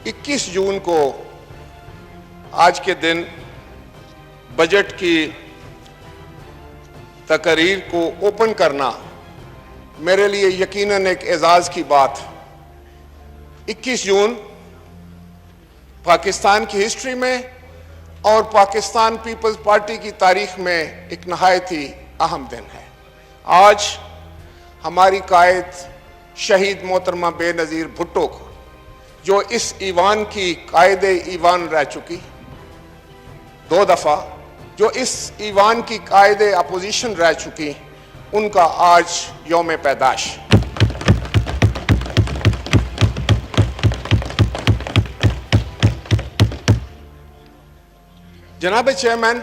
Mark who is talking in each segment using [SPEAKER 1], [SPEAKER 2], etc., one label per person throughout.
[SPEAKER 1] 21 जून को आज के दिन बजट की तकरीर को ओपन करना मेरे लिए यकीनन एक एजाज़ की बात। 21 जून पाकिस्तान की हिस्ट्री में और पाकिस्तान पीपल्स पार्टी की तारीख में एक नहायत ही अहम दिन है। आज हमारी कायद शहीद मोहतरमा बेनज़ीर भुट्टो को, जो इस ईवान की कायदे ईवान रह चुकी 2 दफ़ा, जो इस ईवान की कायदे अपोजिशन रह चुकी, उनका आज यौम पैदाश। जनाब चेयरमैन,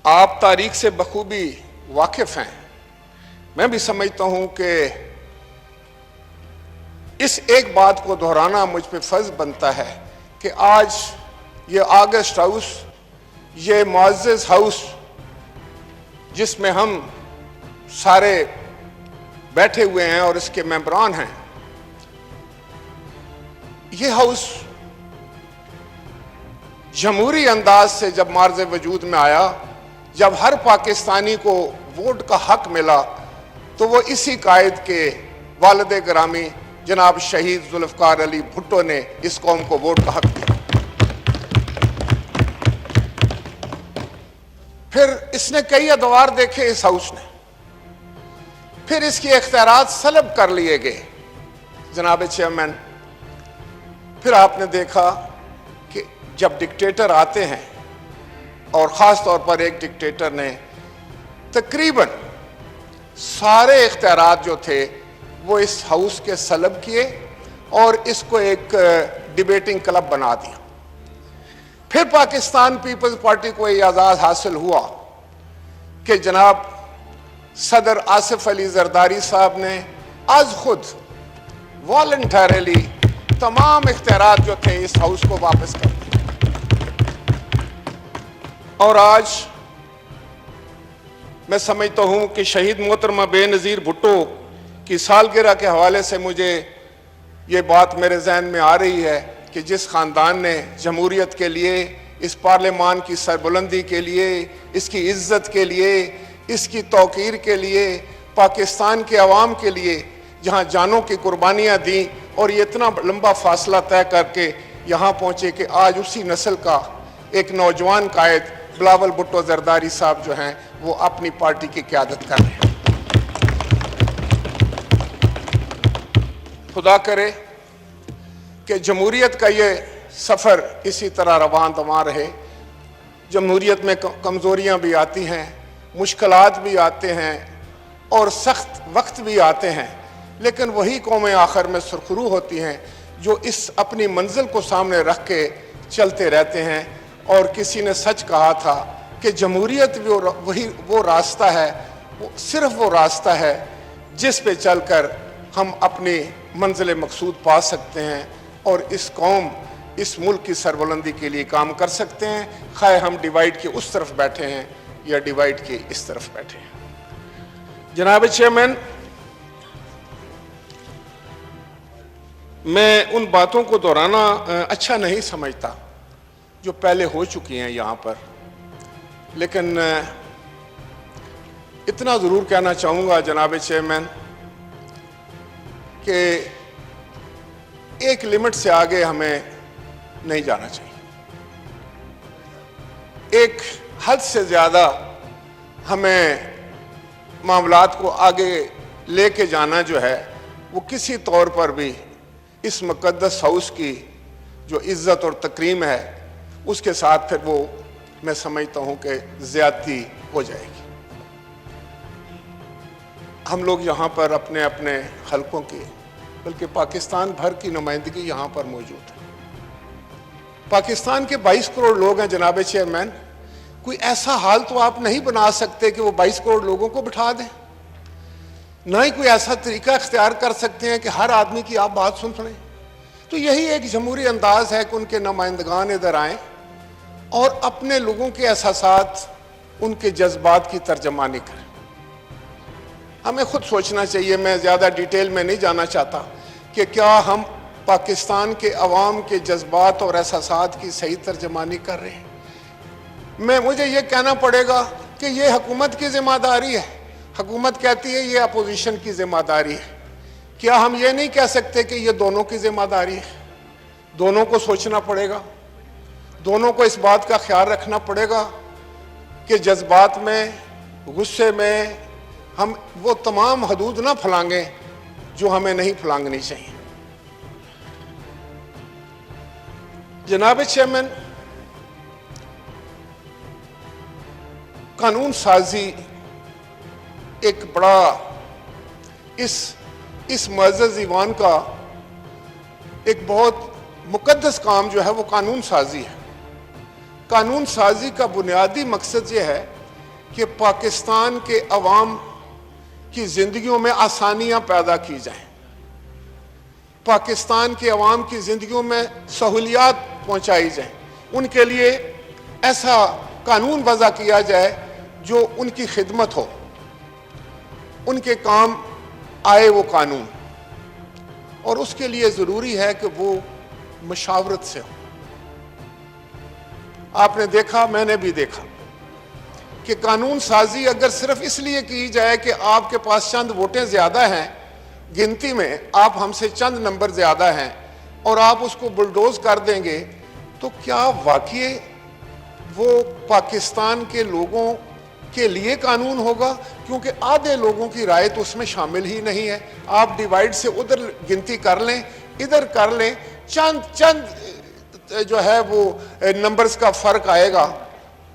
[SPEAKER 1] आप तारीख से बखूबी वाकिफ़ हैं। मैं भी समझता हूं कि इस एक बात को दोहराना मुझ पे फर्ज बनता है कि आज ये ऑगस्ट हाउस, ये मुअज़्ज़ज़ हाउस जिसमें हम सारे बैठे हुए हैं और इसके मेंबरान हैं, ये हाउस जमहूरी अंदाज से जब मार्ज़ वजूद में आया, जब हर पाकिस्तानी को वोट का हक मिला, तो वो इसी कायद के वालिद गिरामी जनाब शहीद जुल्फ़िकार अली भुट्टो ने इस कौम को वोट का हक दिया। फिर इसने कई अदवार देखे इस हाउस ने, फिर इसकी इख्तियारात सलब कर लिए गए। जनाब चेयरमैन, फिर आपने देखा कि जब डिक्टेटर आते हैं, और ख़ास तौर पर एक डिक्टेटर ने तकरीबन सारे इख्तियारात जो थे वो इस हाउस के सलब किए और इसको एक डिबेटिंग क्लब बना दिया। फिर पाकिस्तान पीपल्स पार्टी को ये एजाज़ हासिल हुआ कि जनाब सदर आसिफ अली जरदारी साहब ने आज खुद वॉलंटरली तमाम इख्तियारात जो थे इस हाउस को वापस कर दिए। और आज मैं समझता हूं कि शहीद मोहतरमा बेनज़ीर भुट्टो की सालगिरह के हवाले से मुझे ये बात मेरे जहन में आ रही है कि जिस ख़ानदान ने जमहूरियत के लिए, इस पार्लियामान की सरबुलंदी के लिए, इसकी इज़्ज़त के लिए, इसकी तौक़ीर के लिए, पाकिस्तान के अवाम के लिए जहाँ जानों की कुर्बानियाँ दी और ये इतना लंबा फासला तय करके यहाँ पहुँचे कि आज उसी नस्ल का एक नौजवान कायद बिलावल भुट्टो जरदारी साहब जो हैं वो अपनी पार्टी की क़यादत कर रहे हैं। खुदा करे कि जमहूरियत का ये सफ़र इसी तरह रवान दवां रहे। जमहूरियत में कमज़ोरियाँ भी आती हैं, मुश्किलात भी आते हैं और सख्त वक्त भी आते हैं, लेकिन वही कौमें आखिर में सुरखरू होती हैं जो इस अपनी मंजिल को सामने रख के चलते रहते हैं। और किसी ने सच कहा था कि जमहूरियत वो रास्ता है, सिर्फ वो रास्ता है जिस पे चलकर हम अपनी मंजिल मकसूद पा सकते हैं और इस कौम, इस मुल्क की सरबुलंदी के लिए काम कर सकते हैं, खाए हम डिवाइड के उस तरफ बैठे हैं या डिवाइड के इस तरफ बैठे हैं। जनाब चेयरमैन, मैं उन बातों को दोहराना अच्छा नहीं समझता जो पहले हो चुकी हैं यहाँ पर, लेकिन इतना ज़रूर कहना चाहूँगा जनाब चेयरमैन कि एक लिमिट से आगे हमें नहीं जाना चाहिए। एक हद से ज़्यादा हमें मामलात को आगे लेके जाना जो है वो किसी तौर पर भी इस मुक़द्दस हाउस की जो इज़्ज़त और तकरीम है उसके साथ फिर वो मैं समझता हूँ कि ज़्यादती हो जाएगी। हम लोग यहाँ पर अपने अपने हलकों की, बल्कि पाकिस्तान भर की नुमाइंदगी यहाँ पर मौजूद है। पाकिस्तान के 22 करोड़ लोग हैं जनाब चेयरमैन। कोई ऐसा हाल तो आप नहीं बना सकते कि वो 22 करोड़ लोगों को बिठा दें, ना ही कोई ऐसा तरीका इख्तियार कर सकते हैं कि हर आदमी की आप बात सुनें। तो यही एक जमहूरी अंदाज है कि उनके नुमाइंदगान इधर आएँ और अपने लोगों के एहसासात, उनके जज्बात की तर्जमानी करें। हमें खुद सोचना चाहिए, मैं ज़्यादा डिटेल में नहीं जाना चाहता कि क्या हम پاکستان کے عوام کے جذبات اور احساسات کی صحیح ترجمانی کر رہے ہیں۔ مجھے یہ کہنا پڑے گا کہ یہ حکومت کی ذمہ داری ہے۔ حکومت کہتی ہے یہ اپوزیشن کی ذمہ داری ہے۔ کیا ہم یہ نہیں کہہ سکتے کہ یہ دونوں کی ذمہ داری ہے؟ دونوں کو سوچنا پڑے گا، دونوں کو اس بات کا خیال رکھنا پڑے گا کہ جذبات میں، غصے میں ہم وہ تمام حدود نہ پھلانگیں جو ہمیں نہیں پھلانگنی چاہیے۔ جناب چیئرمین، قانون سازی ایک بڑا اس معزز ایوان کا ایک بہت مقدس کام جو ہے وہ قانون سازی ہے۔ قانون سازی کا بنیادی مقصد یہ ہے کہ پاکستان کے عوام کی زندگیوں میں آسانیاں پیدا کی جائیں، پاکستان کے عوام کی زندگیوں میں سہولیات پہنچائی جائیں، ان کے لیے ایسا قانون وضع کیا جائے جو ان کی خدمت ہو، ان کے کام آئے وہ قانون، اور اس کے لیے ضروری ہے کہ وہ مشاورت سے ہو۔ آپ نے دیکھا، میں نے بھی دیکھا کہ قانون سازی اگر صرف اس لیے کی جائے کہ آپ کے پاس چند ووٹیں زیادہ ہیں، گنتی میں آپ ہم سے چند نمبر زیادہ ہیں، اور آپ اس کو بلڈوز کر دیں گے، تو کیا واقعی وہ پاکستان کے لوگوں کے لیے قانون ہوگا؟ کیونکہ آدھے لوگوں کی رائے تو اس میں شامل ہی نہیں ہے۔ آپ ڈیوائیڈ سے ادھر گنتی کر لیں، ادھر کر لیں، چند جو ہے وہ نمبرز کا فرق آئے گا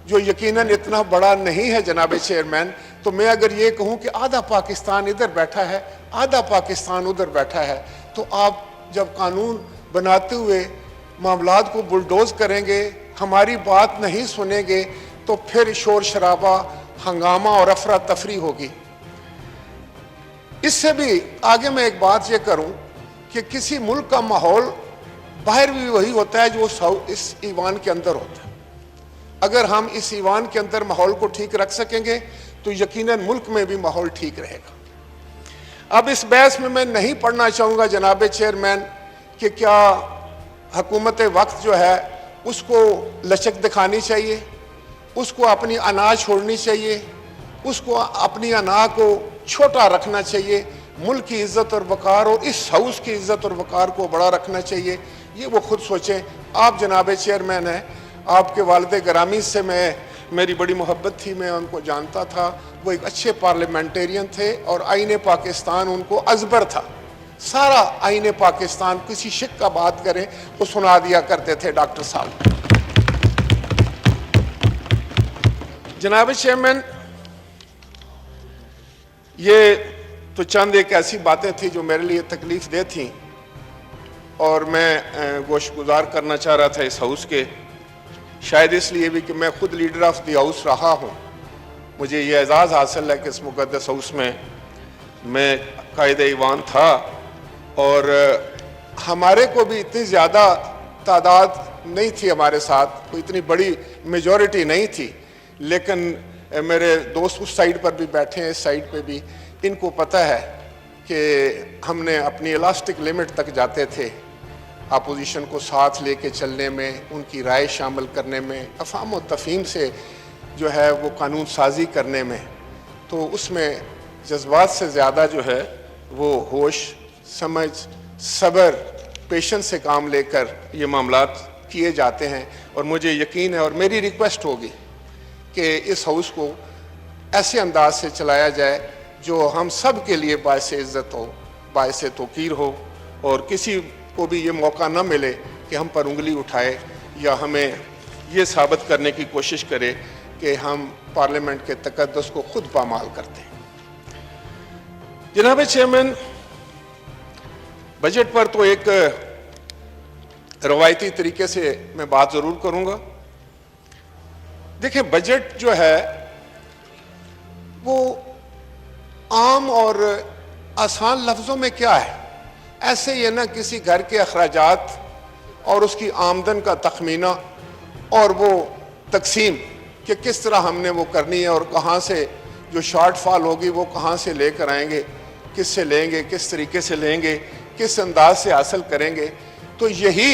[SPEAKER 1] جو یقیناً اتنا بڑا نہیں ہے جناب چیئرمین۔ تو میں اگر یہ کہوں کہ آدھا پاکستان ادھر بیٹھا ہے، آدھا پاکستان ادھر بیٹھا ہے، تو آپ جب قانون بناتے ہوئے معاملات کو بلڈوز کریں گے، ہماری بات نہیں سنیں گے، تو پھر شور شرابہ، ہنگامہ اور افراتفری ہوگی۔ اس سے بھی آگے میں ایک بات یہ کروں کہ کسی ملک کا ماحول باہر بھی وہی ہوتا ہے جو اس ایوان کے اندر ہوتا ہے۔ اگر ہم اس ایوان کے اندر ماحول کو ٹھیک رکھ سکیں گے تو یقیناً ملک میں بھی ماحول ٹھیک رہے گا۔ اب اس بحث میں نہیں پڑھنا چاہوں گا جناب چیئرمین کہ کیا حکومت وقت جو ہے اس کو لچک دکھانی چاہیے، اس کو اپنی انا چھوڑنی چاہیے، اس کو اپنی انا کو چھوٹا رکھنا چاہیے، ملک کی عزت اور وقار اور اس ہاؤس کی عزت اور وقار کو بڑا رکھنا چاہیے، یہ وہ خود سوچیں۔ آپ جناب چیئرمین ہیں، آپ کے والد گرامی سے میری بڑی محبت تھی، میں ان کو جانتا تھا، وہ ایک اچھے پارلیمنٹیرین تھے اور آئین پاکستان ان کو ازبر تھا۔ سارا آئین پاکستان کسی شک کا بات کریں تو سنا دیا کرتے تھے ڈاکٹر صاحب۔ جناب چیئرمین، یہ تو چند ایک ایسی باتیں تھیں جو میرے لیے تکلیف دہ تھیں، اور میں گوش گزار کرنا چاہ رہا تھا اس ہاؤس کے، شاید اس لیے بھی کہ میں خود لیڈر آف دی ہاؤس رہا ہوں۔ مجھے یہ اعزاز حاصل ہے کہ اس مقدس ہاؤس میں قائد ایوان تھا، اور ہمارے کو بھی اتنی زیادہ تعداد نہیں تھی ہمارے ساتھ، کوئی اتنی بڑی میجورٹی نہیں تھی، لیکن میرے دوست اس سائیڈ پر بھی بیٹھے ہیں، اس سائیڈ پہ بھی، ان کو پتہ ہے کہ ہم نے اپنی الاسٹک لمٹ تک جاتے تھے اپوزیشن کو ساتھ لے کے چلنے میں، ان کی رائے شامل کرنے میں، افہام و تفہیم سے جو ہے وہ قانون سازی کرنے میں۔ تو اس میں جذبات سے زیادہ جو ہے وہ ہوش، سمجھ، صبر، پیشنس سے کام لے کر یہ معاملات کیے جاتے ہیں، اور مجھے یقین ہے اور میری ریکویسٹ ہوگی کہ اس ہاؤس کو ایسے انداز سے چلایا جائے جو ہم سب کے لیے باعث عزت ہو، باعث توقیر ہو، اور کسی کو بھی یہ موقع نہ ملے کہ ہم پر انگلی اٹھائے یا ہمیں یہ ثابت کرنے کی کوشش کرے کہ ہم پارلیمنٹ کے تقدس کو خود پامال کرتے ہیں۔ جناب چیئرمین، بجٹ پر تو ایک روایتی طریقے سے میں بات ضرور کروں گا۔ دیکھیں، بجٹ جو ہے وہ عام اور آسان لفظوں میں کیا ہے؟ ایسے یہ نہ کسی گھر کے اخراجات اور اس کی آمدن کا تخمینہ اور وہ تقسیم کہ کس طرح ہم نے وہ کرنی ہے، اور کہاں سے جو شارٹ فال ہوگی وہ کہاں سے لے کر آئیں گے، کس سے لیں گے، کس طریقے سے لیں گے، किस अंदाज से हासिल करेंगे। तो यही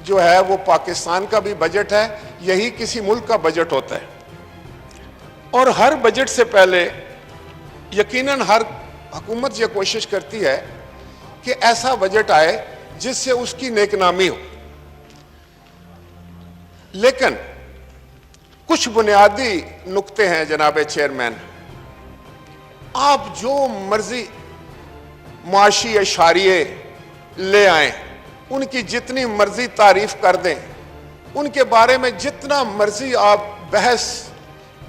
[SPEAKER 1] जो है वो पाकिस्तान का भी बजट है, यही किसी मुल्क का बजट होता है। और हर बजट से पहले यकीनन हर हुकूमत ये कोशिश करती है कि ऐसा बजट आए जिससे उसकी नेकनामी हो। लेकिन कुछ बुनियादी नुक्ते हैं जनाब चेयरमैन, आप जो मर्जी माशी अशारिये ले आएं, उनकी जितनी मर्जी तारीफ कर दें, उनके बारे में जितना मर्जी आप बहस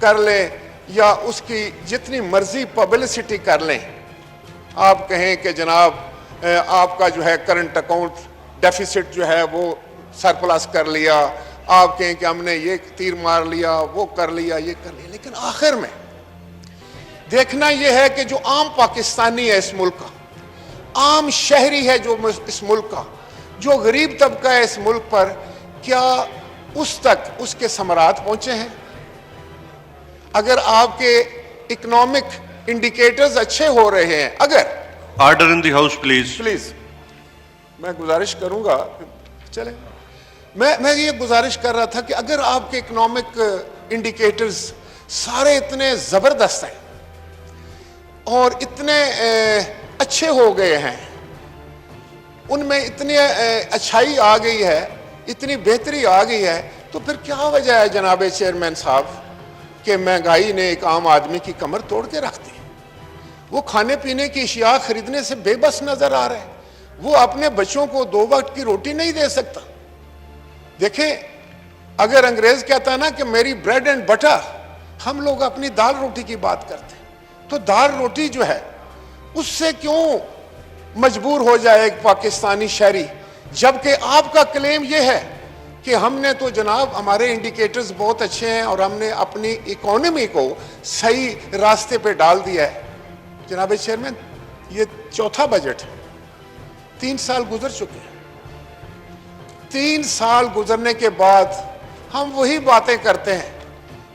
[SPEAKER 1] कर लें या उसकी जितनी मर्जी पब्लिसिटी कर लें, आप कहें कि जनाब आपका जो है करंट अकाउंट डेफिसिट जो है वो सरप्लस कर लिया, आप कहें कि हमने ये तीर मार लिया, वो कर लिया, ये कर लिया, लेकिन आखिर में देखना यह है कि जो आम पाकिस्तानी है इस मुल्क का, आम शहरी है जो इस मुल्क का, जो गरीब तबका है इस मुल्क पर, क्या उस तक उसके समरात पहुंचे हैं? अगर आपके इकोनॉमिक इंडिकेटर्स अच्छे हो रहे हैं, अगर
[SPEAKER 2] order in the house please
[SPEAKER 1] मैं गुजारिश करूंगा, चले मैं ये गुजारिश कर रहा था कि अगर आपके इकोनॉमिक इंडिकेटर्स सारे इतने जबरदस्त हैं और इतने अच्छे हो गए हैं, उनमें इतनी अच्छाई आ गई है, इतनी बेहतरी आ गई है, तो फिर क्या वजह है जनाब चेयरमैन साहब कि महंगाई ने एक आम आदमी की कमर तोड़ के रख दी? वो खाने पीने की अशिया खरीदने से बेबस नजर आ रहे हैं, वो अपने बच्चों को 2 वक्त की रोटी नहीं दे सकता। देखें, अगर अंग्रेज कहता ना कि मेरी ब्रेड एंड बटर, हम लोग अपनी दाल रोटी की बात करते हैं, तो दाल रोटी जो है उससे क्यों मजबूर हो जाए एक पाकिस्तानी शहरी, जबकि आपका क्लेम यह है कि हमने तो जनाब हमारे इंडिकेटर्स बहुत अच्छे हैं और हमने अपनी इकोनॉमी को सही रास्ते पे डाल दिया है। जनाब चेयरमैन, ये चौथा बजट है, 3 साल गुजर चुके हैं। 3 साल गुजरने के बाद हम वही बातें करते हैं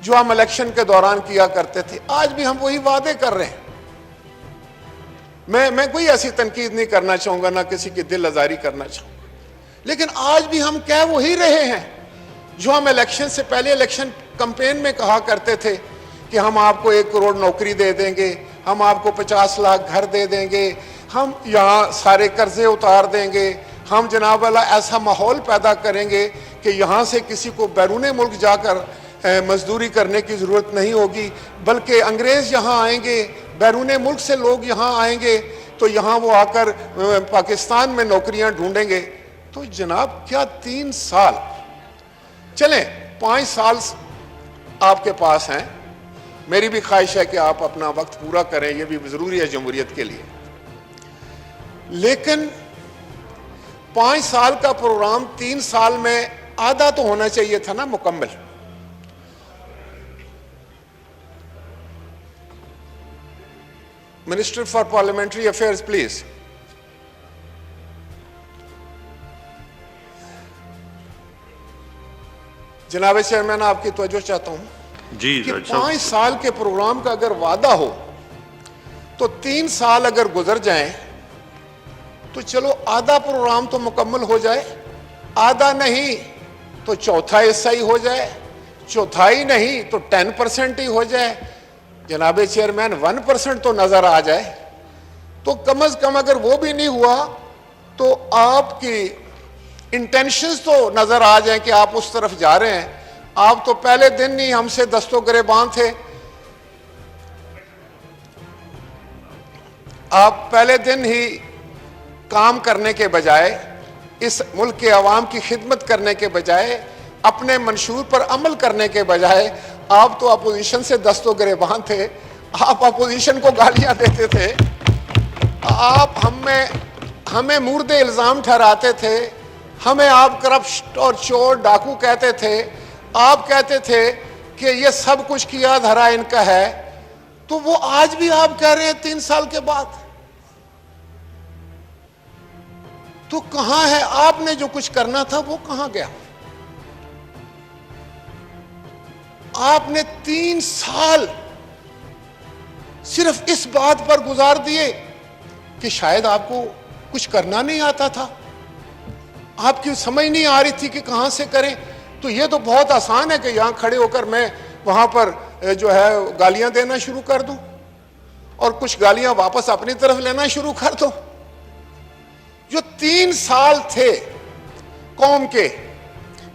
[SPEAKER 1] जो हम इलेक्शन के दौरान किया करते थे, आज भी हम वही वादे कर रहे हैं। मैं कोई ऐसी तनकीद नहीं करना चाहूंगा, ना किसी की दिल आजारी करना चाहूंगा, लेकिन आज भी हम कह वही रहे हैं जो हम इलेक्शन से पहले इलेक्शन कैंपेन में कहा करते थे कि हम आपको 1 करोड़ नौकरी दे देंगे, हम आपको 50 लाख घर दे देंगे, हम यहाँ सारे कर्जे उतार देंगे, हम जनाब वाला ऐसा माहौल पैदा करेंगे कि यहाँ से किसी को बैरून मुल्क जाकर मजदूरी करने की ज़रूरत नहीं होगी, बल्कि अंग्रेज़ यहाँ आएंगे, बैरून मुल्क से लोग यहाँ आएंगे, तो यहाँ वो आकर पाकिस्तान में नौकरियाँ ढूंढेंगे। तो जनाब क्या 3 साल चलें, 5 साल आपके पास हैं, मेरी भी ख्वाहिश है कि आप अपना वक्त पूरा करें, यह भी ज़रूरी है जमहूरियत के लिए, लेकिन 5 साल का प्रोग्राम 3 साल में आधा तो होना चाहिए था ना मुकम्मल। Minister for parliamentary affairs please. जनाब चेयरमैन, आपकी तवज्जो चाहता हूं
[SPEAKER 2] जी
[SPEAKER 1] कि 5 साल के प्रोग्राम का अगर वादा हो तो 3 साल अगर गुजर जाएं तो चलो आधा प्रोग्राम तो मुकम्मल हो जाए, आधा नहीं तो चौथा हिस्सा ही हो जाए, चौथाई नहीं तो 10% ही हो जाए। जनाब चेयरमैन 1% तो नजर आ जाए, तो कम से कम अगर वो भी नहीं हुआ तो आपकी इंटेंशंस तो नजर आ जाए कि आप उस तरफ जा रहे हैं। आप तो पहले दिन ही हमसे दस्तों गिरेबान थे, आप पहले दिन ही काम करने के बजाय, इस मुल्क के अवाम की खिदमत करने के बजाय, अपने मंशूर पर अमल करने के बजाय, आप तो अपोजिशन से दस्तों गिरेबान थे, आप अपोजिशन को गालियां देते थे, आप हमें मुर्दे इल्ज़ाम ठहराते थे, हमें आप करप्ट और चोर डाकू कहते थे, आप कहते थे कि ये सब कुछ किया धरा इनका है। तो वो आज भी आप कह रहे हैं 3 साल के बाद, तो कहां है आपने जो कुछ करना था वो कहां गया? आपने 3 साल सिर्फ इस बात पर गुजार दिए कि शायद आपको کچھ کرنا نہیں آتا تھا, آپ کی سمجھ نہیں آ رہی تھی کہ کہاں سے کریں. تو یہ تو بہت آسان ہے کہ یہاں کھڑے ہو کر میں وہاں پر جو ہے گالیاں دینا شروع کر دوں اور کچھ گالیاں واپس اپنی طرف لینا شروع کر دوں. جو 3 سال تھے قوم کے,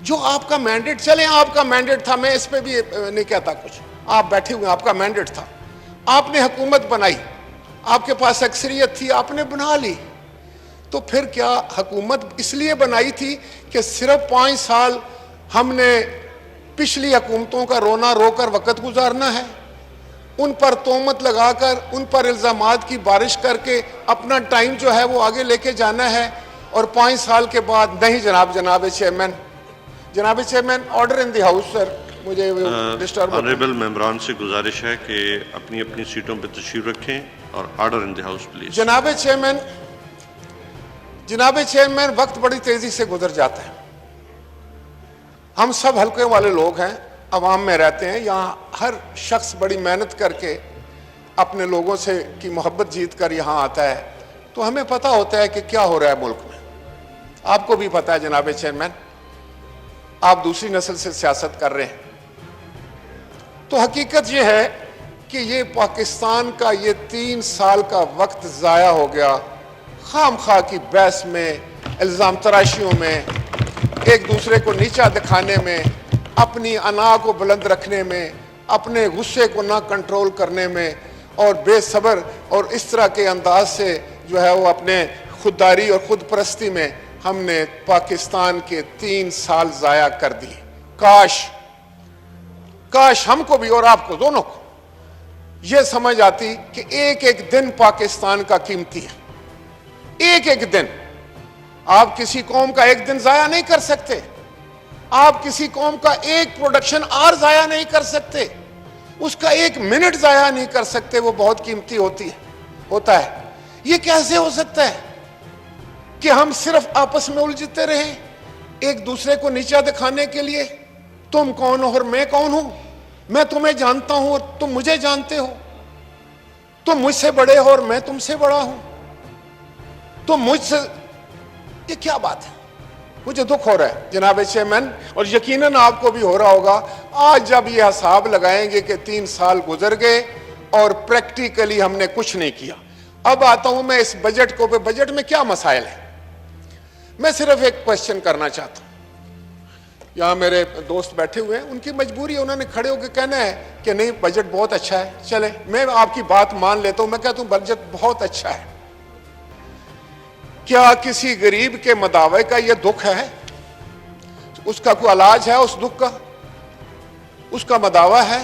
[SPEAKER 1] جو آپ کا مینڈیٹ, چلیں آپ کا مینڈیٹ تھا, میں اس پہ بھی نہیں کہتا کچھ, آپ بیٹھے ہوئے, آپ کا مینڈیٹ تھا, آپ نے حکومت بنائی, آپ کے پاس اکثریت تھی, آپ نے بنا لی. تو پھر کیا حکومت اس لیے بنائی تھی کہ صرف 5 سال ہم نے پچھلی حکومتوں کا رونا رو کر وقت گزارنا ہے, ان پر تہمت لگا کر, ان پر الزامات کی بارش کر کے اپنا ٹائم جو ہے وہ آگے لے کے جانا ہے, اور 5 سال کے بعد نہیں. جناب chairman, order in the house sir, مجھے ڈسٹرب.
[SPEAKER 2] آنریبل ممبران سے گزارش ہے کہ اپنی اپنی سیٹوں پہ تشریف رکھیں اور order in the house please.
[SPEAKER 1] جناب چیئرمین, وقت بڑی تیزی سے گزر جاتا ہے. ہم سب حلقے والے لوگ ہیں, عوام میں رہتے ہیں, یہاں ہر شخص بڑی محنت کر کے اپنے لوگوں سے کی محبت جیت کر یہاں آتا ہے, تو ہمیں پتہ ہوتا ہے کہ کیا ہو رہا ہے ملک میں. آپ کو بھی پتہ ہے جناب چیئرمین, آپ دوسری نسل سے سیاست کر رہے ہیں. تو حقیقت یہ ہے کہ یہ پاکستان کا یہ 3 سال کا وقت ضائع ہو گیا خام خواہ کی بحث میں, الزام تراشیوں میں, ایک دوسرے کو نیچا دکھانے میں, اپنی انا کو بلند رکھنے میں, اپنے غصے کو نہ کنٹرول کرنے میں, اور بے صبر اور اس طرح کے انداز سے جو ہے وہ اپنے خودداری اور خود پرستی میں ہم نے پاکستان کے 3 سال ضائع کر دیے. کاش ہم کو بھی اور آپ کو دونوں کو یہ سمجھ آتی کہ ایک ایک دن پاکستان کا قیمتی ہے. ایک ایک دن, آپ کسی قوم کا ایک دن ضائع نہیں کر سکتے, آپ کسی قوم کا ایک پروڈکشن آر ضائع نہیں کر سکتے, اس کا 1 منٹ ضائع نہیں کر سکتے, وہ بہت قیمتی ہوتا ہے. یہ کیسے ہو سکتا ہے کہ ہم صرف آپس میں الجھتے رہیں ایک دوسرے کو نیچا دکھانے کے لیے؟ تم کون ہو اور میں کون ہوں؟ میں تمہیں جانتا ہوں اور تم مجھے جانتے ہو, تم مجھ سے بڑے ہو اور میں تم سے بڑا ہوں, تم مجھ سے, یہ کیا بات ہے؟ مجھے دکھ ہو رہا ہے جناب چیئرمین, اور یقیناً آپ کو بھی ہو رہا ہوگا آج جب یہ حساب لگائیں گے کہ 3 سال گزر گئے اور پریکٹیکلی ہم نے کچھ نہیں کیا. اب آتا ہوں میں اس بجٹ کو, بجٹ میں کیا مسائل ہیں. میں صرف ایک کوشچن کرنا چاہتا ہوں. یہاں میرے دوست بیٹھے ہوئے ہیں, ان کی مجبوری ہے, انہوں نے کھڑے ہو کے کہنا ہے کہ نہیں بجٹ بہت اچھا ہے. چلے میں آپ کی بات مان لیتا ہوں, میں کہتا ہوں بجٹ بہت اچھا ہے. کیا کسی غریب کے مداوع کا یہ دکھ ہے؟ اس کا کوئی علاج ہے اس دکھ کا؟ اس کا مداوع ہے؟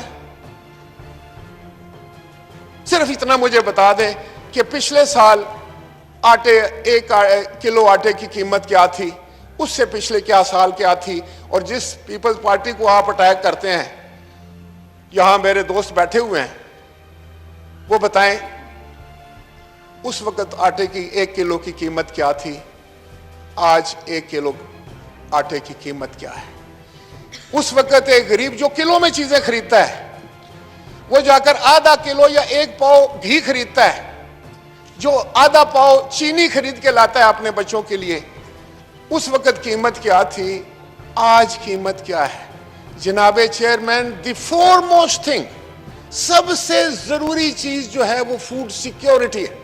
[SPEAKER 1] صرف اتنا مجھے بتا دیں کہ پچھلے سال آٹے, 1 کلو آٹے کی قیمت کیا تھی, اس سے پچھلے کیا سال کیا تھی, اور جس پیپلز پارٹی کو آپ اٹیک کرتے ہیں, یہاں میرے دوست بیٹھے ہوئے ہیں, وہ بتائیں اس وقت آٹے کی 1 کلو کی قیمت کیا تھی, آج 1 کلو آٹے کی قیمت کیا ہے. اس وقت ایک غریب جو کلو میں چیزیں خریدتا ہے, وہ جا کر آدھا کلو یا 1 پاؤ گھی خریدتا ہے, جو آدھا پاؤ چینی خرید کے لاتا ہے اپنے بچوں کے لیے, اس وقت قیمت کیا تھی, آج قیمت کیا ہے. جناب chairman, the foremost thing, سب سے ضروری چیز جو ہے وہ فوڈ سیکیورٹی ہے.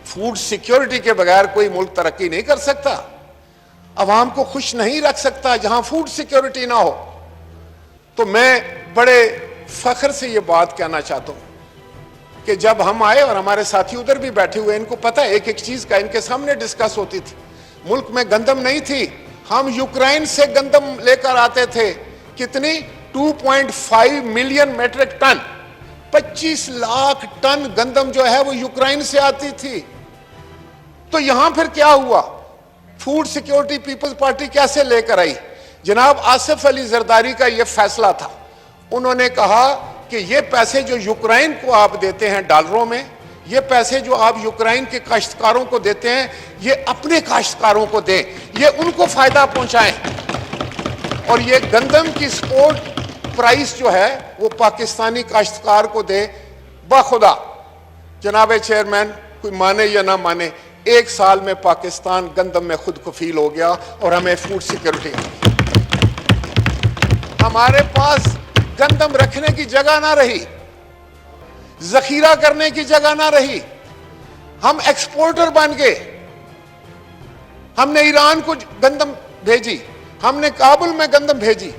[SPEAKER 1] فوڈ سیکیورٹی کے بغیر کوئی ملک ترقی نہیں کر سکتا, عوام کو خوش نہیں رکھ سکتا جہاں فوڈ سیکیورٹی نہ ہو. تو میں بڑے فخر سے یہ بات کہنا چاہتا ہوں کہ جب ہم آئے, اور ہمارے ساتھی ادھر بھی بیٹھے ہوئے, ان کو پتہ ہے ایک ایک چیز کا ان کے سامنے ڈسکس ہوتی تھی. ملک میں گندم نہیں تھی, ہم یوکرائن سے گندم لے کر آتے تھے. کتنی؟ 2.5 million metric ton, 25 lakh ton گندم جو ہے وہ یوکرائن سے آتی تھی. تو یہاں پھر کیا ہوا؟ فوڈ سیکیورٹی پیپلز پارٹی کیسے لے کر آئی؟ جناب آصف علی زرداری کا یہ فیصلہ تھا. انہوں نے کہا کہ یہ پیسے جو یوکرائن کو آپ دیتے ہیں ڈالروں میں, یہ پیسے جو آپ یوکرائن کے کاشتکاروں کو دیتے ہیں, یہ اپنے کاشتکاروں کو دیں, یہ ان کو فائدہ پہنچائیں, اور یہ گندم کی سپورٹ پرائس جو ہے وہ پاکستانی کاشتکار کو دیں. بخدا جناب چیئرمین, کوئی مانے یا نہ مانے, 1 साल में पाकिस्तान गंदम में खुद कफील हो गया और हमें फूड सिक्योरिटी, हमारे पास गंदम रखने की जगह ना रही, जखीरा करने की जगह ना रही, हम एक्सपोर्टर बन गए। हमने ईरान को गंदम भेजी, हमने काबुल में गंदम भेजी।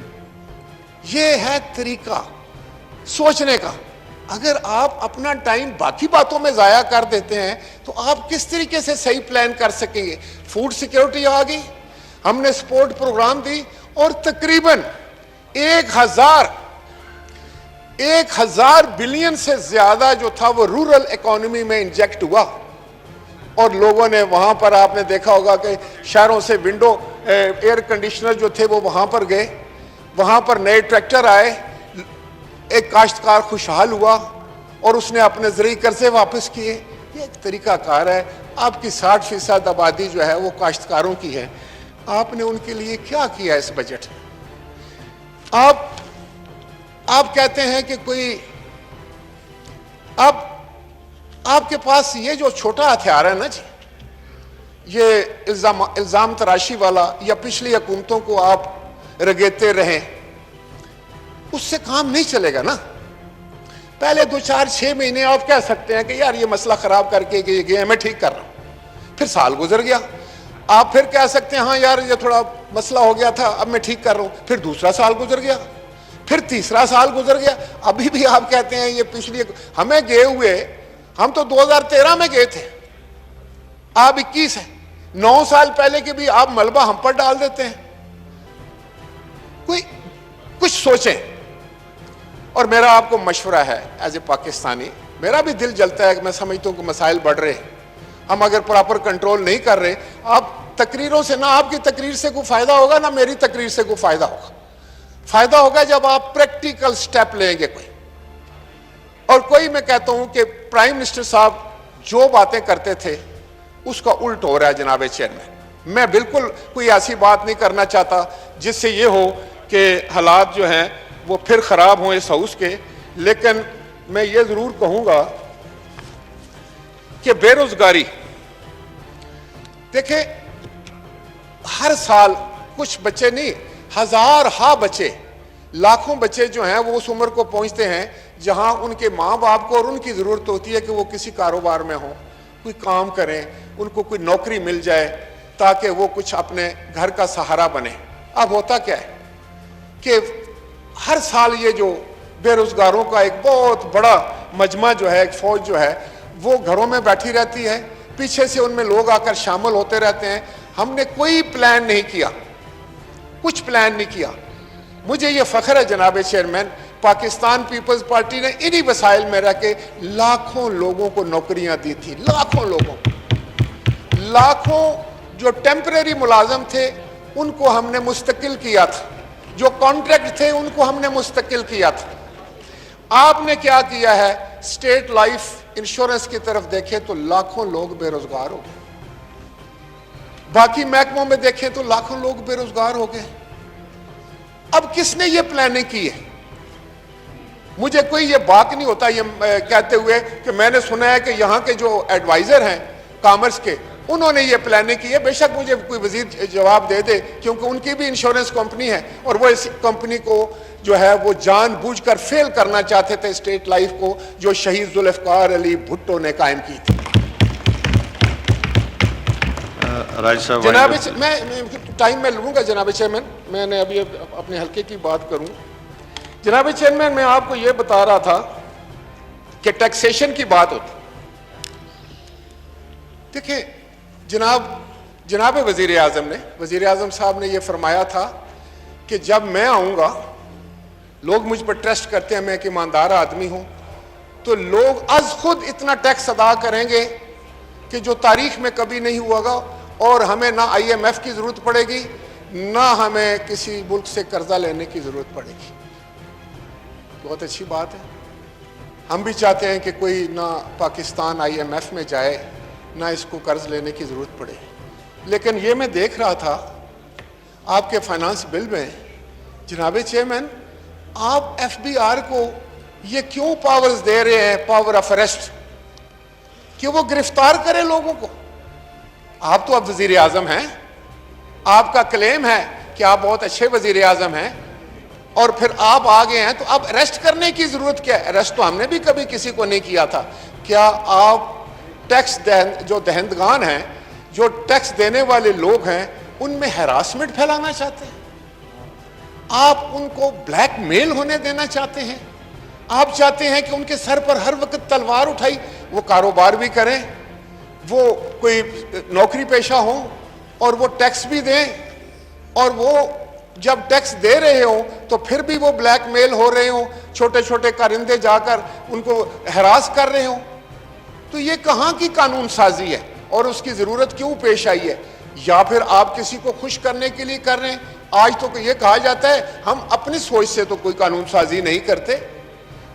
[SPEAKER 1] ये है तरीका सोचने का। अगर आप अपना टाइम बाकी बातों में जाया कर देते हैं तो आप किस तरीके से सही प्लान कर सकेंगे। फूड सिक्योरिटी आ गई, हमने सपोर्ट प्रोग्राम दी और तकरीबन 1000 बिलियन से ज्यादा जो था वो रूरल इकोनॉमी में इंजेक्ट हुआ। और लोगों ने वहां पर, आपने देखा होगा कि शहरों से विंडो एयर कंडीशनर जो थे वो वहां पर गए, वहां पर नए ट्रैक्टर आए, एक काश्तकार खुशहाल हुआ और उसने अपने ज़रूरी कर्जे वापस किए। ये एक तरीका कार है। आपकी 60% आबादी जो है वो काश्तकारों की है। आपने उनके लिए क्या किया इस बजट में? आप कहते हैं कि कोई, अब आपके पास ये जो छोटा हथियार है ना जी, ये इल्जाम तराशी वाला, या पिछली हुकूमतों को आप रगेते रहें, उससे काम नहीं चलेगा ना। पहले 2, 4, 6 महीने आप कह सकते हैं कि यार ये मसला खराब करके गए, मैं ठीक कर रहा हूं। फिर साल गुजर गया, आप फिर कह सकते हैं हाँ यार ये थोड़ा मसला हो गया था, अब मैं ठीक कर रहा हूं। फिर दूसरा साल गुजर गया, फिर तीसरा साल गुजर गया, अभी भी आप कहते हैं ये पिछली, हमें गए हुए, हम तो 2013 में गए थे, आप 21 है, 9 साल पहले के भी आप मलबा हम पर डाल देते हैं। कोई कुछ सोचें। और मेरा आपको मशवरा है एज ए पाकिस्तानी, मेरा भी दिल जलता है कि मैं समझता हूं कि मसाइल बढ़ रहे हैं, हम अगर प्रॉपर कंट्रोल नहीं कर रहे, आप तकरीरों से, ना आपकी तकरीर से कोई फायदा होगा ना मेरी तकरीर से कोई फायदा होगा। फायदा होगा जब आप प्रैक्टिकल स्टेप लेंगे कोई। और कोई, मैं कहता हूं कि प्राइम मिनिस्टर साहब जो बातें करते थे उसका उल्ट हो रहा है जनाब चेयरमैन। मैं बिल्कुल कोई ऐसी बात नहीं करना चाहता जिससे ये हो कि हालात जो हैं वो फिर खराब हों इस हाउस के, लेकिन मैं ये जरूर कहूंगा कि बेरोजगारी, देखें हर साल कुछ बच्चे नहीं, हजारहा बच्चे, लाखों बच्चे जो हैं वो उस उम्र को पहुंचते हैं जहां उनके माँ बाप को और उनकी जरूरत होती है कि वो किसी कारोबार में हो, कोई काम करें, उनको कोई नौकरी मिल जाए ताकि वो कुछ अपने घर का सहारा बने। अब होता क्या है कि हर साल ये जो बेरोजगारों का एक बहुत बड़ा मजमा जो है, एक फौज जो है, वो घरों में बैठी रहती है, पीछे से उनमें लोग आकर शामिल होते रहते हैं। हमने कोई प्लान नहीं किया, कुछ प्लान नहीं किया। मुझे ये फख्र है जनाब चेयरमैन, पाकिस्तान पीपल्स पार्टी ने इन्हीं वसाइल में रह के लाखों लोगों को नौकरियां दी थी, लाखों लोगों, लाखों जो टेम्परेरी मुलाजम थे उनको हमने मुस्तकिल किया था, जो कॉन्ट्रैक्ट थे उनको हमने मुस्तकिल किया था। आपने क्या किया है, स्टेट लाइफ इंश्योरेंस की तरफ देखें तो लाखों लोग बेरोजगार हो गए, बाकी महकमों में देखें तो लाखों लोग बेरोजगार हो गए। अब किसने ये प्लानिंग की है? मुझे कोई ये बात नहीं होता ये कहते हुए कि मैंने सुना है कि यहाँ के जो एडवाइजर हैं कॉमर्स के, उन्होंने ये प्लानिंग की है। बेशक मुझे कोई वजीर जवाब दे दे, क्योंकि उनकी भी इंश्योरेंस कंपनी है और वो इस कंपनी को जो है वो जानबूझकर फेल करना चाहते थे स्टेट लाइफ को, जो शहीद जुल्फकार अली भुट्टो ने कायम की थी। जनाब मैं टाइम में लूंगा जनाब चेयरमैन, मैंने अभी अपने हल्के की बात करूं। जनाब चेयरमैन, मैं आपको यह बता रहा था कि टैक्सेशन की बात होती। देखिए जनाब वजीर आजम साहब ने यह फरमाया था कि जब मैं आऊंगा, लोग मुझ पर ट्रस्ट करते हैं, मैं एक ईमानदार आदमी हूं, तो लोग अज खुद इतना टैक्स अदा करेंगे कि जो तारीख में कभी नहीं हुआ, और हमें ना IMF की जरूरत पड़ेगी, ना हमें किसी मुल्क से कर्जा लेने की जरूरत पड़ेगी। बहुत अच्छी बात है। हम भी चाहते हैं कि कोई ना पाकिस्तान IMF में जाए, ना इसको कर्ज लेने की जरूरत पड़े। लेकिन ये मैं देख रहा था आपके फाइनेंस बिल में जनाब चेयरमैन, आप FBR को ये क्यों पावर्स दे रहे हैं, पावर ऑफ अरेस्ट, कि वो गिरफ्तार करे लोगों को? آپ تو اب وزیر اعظم ہیں, آپ کا کلیم ہے کہ آپ بہت اچھے وزیر اعظم ہیں, اور پھر آپ آگے ہیں تو اب اریسٹ کرنے کی ضرورت کیا ہے؟ اریسٹ تو ہم نے بھی کبھی کسی کو نہیں کیا تھا. کیا آپ ٹیکس جو دہندگان ہیں, جو ٹیکس دینے والے لوگ ہیں, ان میں ہراسمنٹ پھیلانا چاہتے ہیں؟ آپ ان کو بلیک میل ہونے دینا چاہتے ہیں؟ آپ چاہتے ہیں کہ ان کے سر پر ہر وقت تلوار اٹھائی, وہ کاروبار بھی کریں, وہ کوئی نوکری پیشہ ہوں, اور وہ ٹیکس بھی دیں, اور وہ جب ٹیکس دے رہے ہوں تو پھر بھی وہ بلیک میل ہو رہے ہوں, چھوٹے چھوٹے کارندے جا کر ان کو ہراس کر رہے ہوں؟ تو یہ کہاں کی قانون سازی ہے, اور اس کی ضرورت کیوں پیش آئی ہے؟ یا پھر آپ کسی کو خوش کرنے کے لیے کر رہے ہیں؟ آج تو یہ کہا جاتا ہے ہم اپنی سوچ سے تو کوئی قانون سازی نہیں کرتے,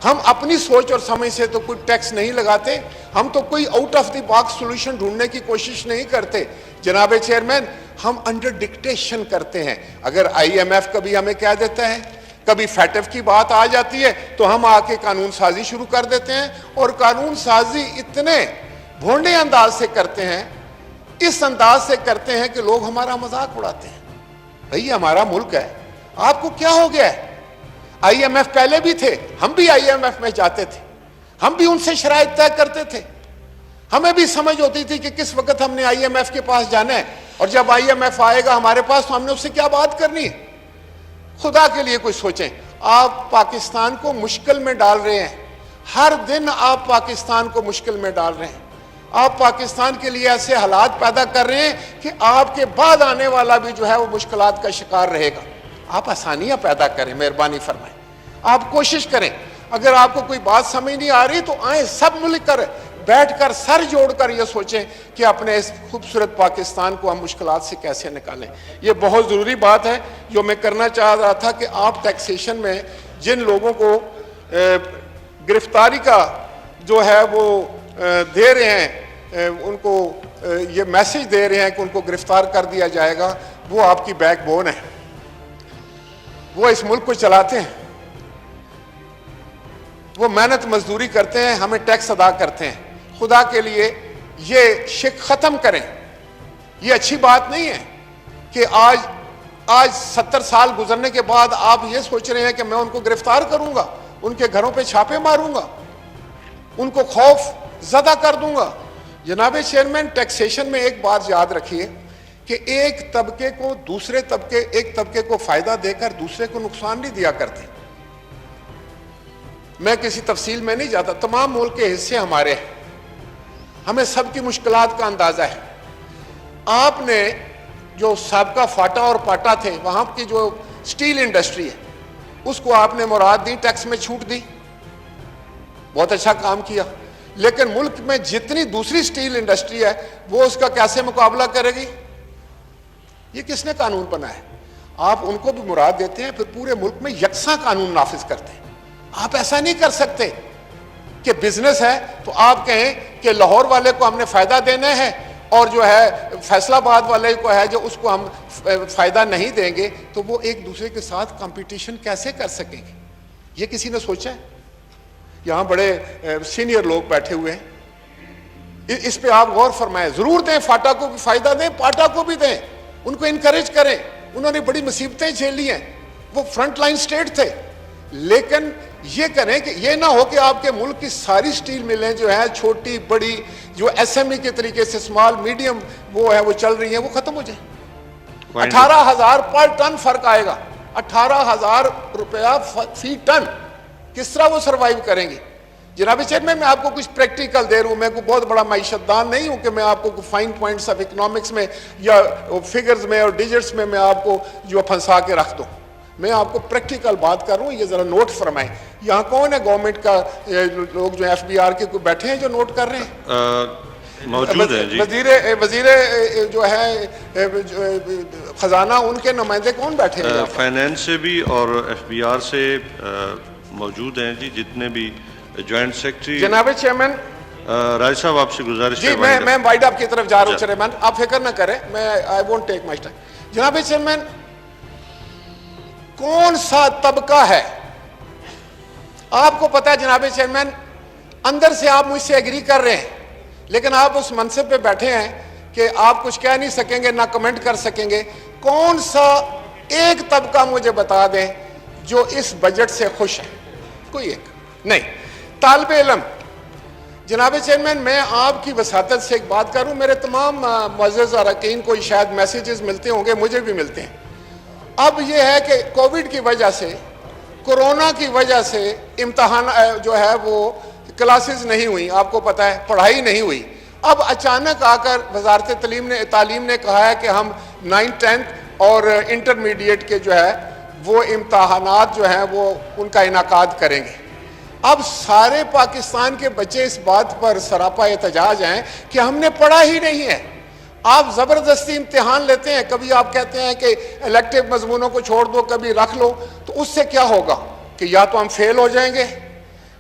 [SPEAKER 1] ہم اپنی سوچ اور سمجھ سے تو کوئی ٹیکس نہیں لگاتے, ہم تو کوئی out of the box solution ڈھونڈنے کی کوشش نہیں کرتے. جناب چیئرمین, ہم انڈر ڈکٹیشن کرتے ہیں. اگر آئی ایم ایف کبھی ہمیں کہہ دیتا ہے, کبھی فیٹف کی بات آ جاتی ہے, تو ہم آ کے قانون سازی شروع کر دیتے ہیں, اور قانون سازی اتنے بھونڈے انداز سے کرتے ہیں, اس انداز سے کرتے ہیں کہ لوگ ہمارا مذاق اڑاتے ہیں. بھئی ہمارا ملک ہے, آپ کو کیا ہو گیا ہے؟ آئی ایم ایف پہلے بھی تھے, ہم بھی آئی ایم ایف میں جاتے تھے, ہم بھی ان سے شرائط طے کرتے تھے, ہمیں بھی سمجھ ہوتی تھی کہ کس وقت ہم نے آئی ایم ایف کے پاس جانا ہے, اور جب آئی ایم ایف آئے گا ہمارے پاس تو ہم نے اس سے کیا بات کرنی ہے. خدا کے لیے کوئی سوچیں, آپ پاکستان کو مشکل میں ڈال رہے ہیں, ہر دن آپ پاکستان کو مشکل میں ڈال رہے ہیں, آپ پاکستان کے لیے ایسے حالات پیدا کر رہے ہیں کہ آپ کے بعد آنے والا بھی جو ہے وہ مشکلات کا شکار رہے گا. آپ آسانیاں پیدا کریں, مہربانی فرمائیں, آپ کوشش کریں. اگر آپ کو کوئی بات سمجھ نہیں آ رہی تو آئیں, سب مل کر بیٹھ کر سر جوڑ کر یہ سوچیں کہ اپنے اس خوبصورت پاکستان کو ہم مشکلات سے کیسے نکالیں. یہ بہت ضروری بات ہے جو میں کرنا چاہ رہا تھا کہ آپ ٹیکسیشن میں جن لوگوں کو گرفتاری کا جو ہے وہ دے رہے ہیں, ان کو یہ میسج دے رہے ہیں کہ ان کو گرفتار کر دیا جائے گا, وہ آپ کی بیک بون ہے, وہ اس ملک کو چلاتے ہیں, وہ محنت مزدوری کرتے ہیں, ہمیں ٹیکس ادا کرتے ہیں. خدا کے لیے یہ شک ختم کریں. یہ اچھی بات نہیں ہے کہ آج 70 سال گزرنے کے بعد آپ یہ سوچ رہے ہیں کہ میں ان کو گرفتار کروں گا, ان کے گھروں پہ چھاپے ماروں گا, ان کو خوف زدہ کر دوں گا. جناب چیئرمین, ٹیکسیشن میں ایک بات یاد رکھیے کہ ایک طبقے کو فائدہ دے کر دوسرے کو نقصان نہیں دیا کرتے. میں کسی تفصیل میں نہیں جاتا, تمام ملک کے حصے ہمارے ہیں, ہمیں سب کی مشکلات کا اندازہ ہے. آپ نے جو سابقہ فاٹا اور پاٹا تھے, وہاں کی جو سٹیل انڈسٹری ہے, اس کو آپ نے مراد دی, ٹیکس میں چھوٹ دی, بہت اچھا کام کیا. لیکن ملک میں جتنی دوسری سٹیل انڈسٹری ہے وہ اس کا کیسے مقابلہ کرے گی؟ یہ کس نے قانون بنایا ہے؟ آپ ان کو بھی مراد دیتے ہیں, پھر پورے ملک میں یکساں قانون نافذ کرتے ہیں. آپ ایسا نہیں کر سکتے کہ بزنس ہے تو آپ کہیں کہ لاہور والے کو ہم نے فائدہ دینا ہے, اور جو ہے فیصل آباد والے کو ہے جو اس کو ہم فائدہ نہیں دیں گے, تو وہ ایک دوسرے کے ساتھ کمپٹیشن کیسے کر سکیں گے؟ یہ کسی نے سوچا ہے؟ یہاں بڑے سینئر لوگ بیٹھے ہوئے ہیں, اس پہ آپ غور فرمائیں. ضرور دیں, فاٹا کو بھی فائدہ دیں, پاٹا کو بھی دیں, ان کو انکریج کریں. انہوں نے بڑی مصیبتیں جھیلی ہیں, وہ فرنٹ لائن سٹیٹ تھے. لیکن یہ کریں کہ یہ نہ ہو کہ آپ کے ملک کی ساری سٹیل ملیں جو ہیں چھوٹی بڑی, جو ایس ایم ای کے طریقے سے اسمال میڈیم وہ ہے وہ چل رہی ہیں, وہ ختم ہو جائیں. 18,000 پر ٹن فرق آئے گا, 18,000 روپیہ فی ٹن. کس طرح وہ سروائیو کریں گے؟ جناب چیئرمین, میں آپ کو کچھ پریکٹیکل دے رہا ہوں, میں کوئی بہت بڑا معیشت دان نہیں ہوں کہ میں آپ کو فائن پوائنٹس آف اکنامکس میں یا فگرز میں اور ڈیجٹس میں آپ کو جو پھنسا کے رکھ دوں. میں آپ کو پریکٹیکل بات کر رہا ہوں, یہ ذرا نوٹ فرمائیں. یہاں کون ہے گورنمنٹ کا لوگ جو ایف بی آر کے کوئی بیٹھے ہیں جو نوٹ کر رہے ہیں؟
[SPEAKER 2] موجود ہیں جی.
[SPEAKER 1] وزیر جو ہے خزانہ, ان کے نمائندے کون بیٹھے ہیں؟
[SPEAKER 2] فائنینس سے بھی اور ایف بی آر سے موجود ہیں جی, جتنے بھی جوائنٹ سیکرٹری.
[SPEAKER 1] جناب چیئرمین,
[SPEAKER 2] راج صاحب آپ سے گزارش
[SPEAKER 1] جی میں وائڈ اپ کی طرف جا رہا ہوں چیئرمین, آپ فکر نہ کریں, میں I won't take much time. جناب چیئرمین, کون سا طبقہ ہے آپ کو پتا ہے جناب چیئرمین, اندر سے آپ مجھ سے ایگری کر رہے ہیں, لیکن آپ اس منصب پہ بیٹھے ہیں کہ آپ کچھ کہہ نہیں سکیں گے نہ کمنٹ کر سکیں گے. کون سا ایک طبقہ مجھے بتا دیں جو اس بجٹ سے خوش ہے؟ کوئی ایک نہیں. طالب علم. جناب چیئرمین میں آپ کی وساطت سے ایک بات کروں, میرے تمام معزز اراکین کو شاید میسیجز ملتے ہوں گے, مجھے بھی ملتے ہیں. اب یہ ہے کہ کووڈ کی وجہ سے, کورونا کی وجہ سے امتحان جو ہے وہ کلاسز نہیں ہوئی, آپ کو پتہ ہے پڑھائی نہیں ہوئی. اب اچانک آ کر وزارت تعلیم نے کہا ہے کہ ہم 9th 10th اور انٹرمیڈیٹ کے جو ہے وہ امتحانات جو ہیں وہ ان کا انعقاد کریں گے. اب سارے پاکستان کے بچے اس بات پر سراپا احتجاج ہیں کہ ہم نے پڑھا ہی نہیں ہے. آپ زبردستی امتحان لیتے ہیں, کبھی آپ کہتے ہیں کہ الیکٹیو مضمونوں کو چھوڑ دو, کبھی رکھ لو, تو اس سے کیا ہوگا کہ یا تو ہم فیل ہو جائیں گے